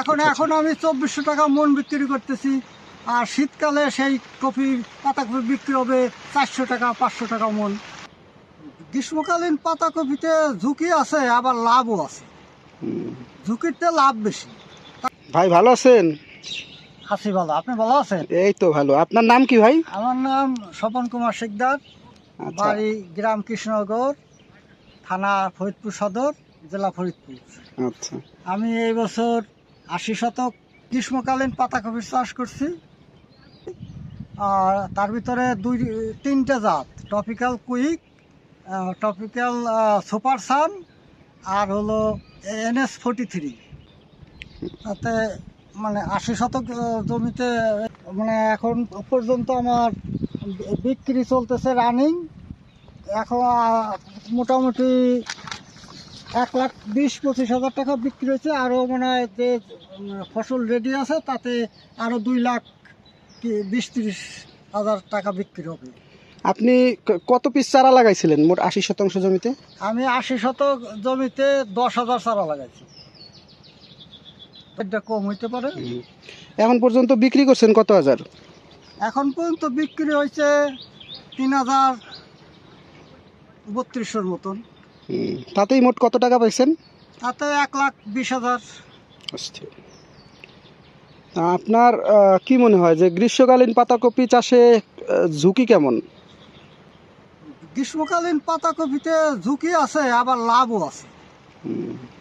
এখন আমি 2400 টাকা মন বিক্রি করতেছি। আর শীতকালে সেই পাতাকপি বিক্রি হবে 400 টাকা 500 টাকা মন। গ্রীষ্মকালীন পাতাকপিতে ঝুঁকি আছে, আবার লাভও আছে। ঝুঁকিতে লাভ বেশি। ভাই ভালো আছেন? আছি ভালো, আপনি ভালো আছেন? এই তো ভালো। আপনার নাম কি ভাই? আমার নাম স্বপন কুমার শিকদার, আচ্ছা বাড়ি গ্রাম কৃষ্ণনগর, থানা ফরিদপুর সদর, জেলা ফরিদপুর। আচ্ছা। আমি এই বছর 80 শতক গ্রীষ্মকালীন পাতাকপির চাষ করছি। আর তার ভিতরে তিনটে জাত, টপিক্যাল কুইক, টপিক্যাল সুপার সান, আর হলো NS43। তাতে মানে 80 শতক জমিতে মানে এখন পর্যন্ত আমার বিক্রি চলতেছে রানিং। এখন মোটামুটি 1,20,25,000 টাকা বিক্রি হয়েছে। আরও মনে হয় যে ফসল রেডি আছে, তাতে আরও 2,20,30,000 টাকা বিক্রি হবে। আপনি কত পিস চারা লাগাইছিলেন মোট 80 শতাংশ জমিতে? আমি 80 শতক জমিতে 10,000 চারা লাগাইছি। এটা কম হইতে পারে। এখন পর্যন্ত বিক্রি করছেন কত হাজার? এখন পর্যন্ত বিক্রি হয়েছে 3,3200 মতন। তাতেই মোট কত টাকা পাইছেন? তাতে 1,20,000। আচ্ছা। আপনার কি মনে হয় যে গ্রীষ্মকালীন পাতাকপি চাষে ঝুঁকি কেমন? গ্রীষ্মকালীন পাতাকপিতে ঝুঁকি আছে, আবার লাভও আছে।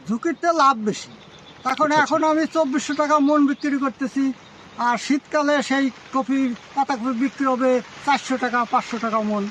ঝুঁকিতে লাভ বেশি। এখন আমি 2400 টাকা মন বিক্রি করতেছি। আর শীতকালে সেই পাতাকপি বিক্রি হবে 400 টাকা 500 টাকা মন।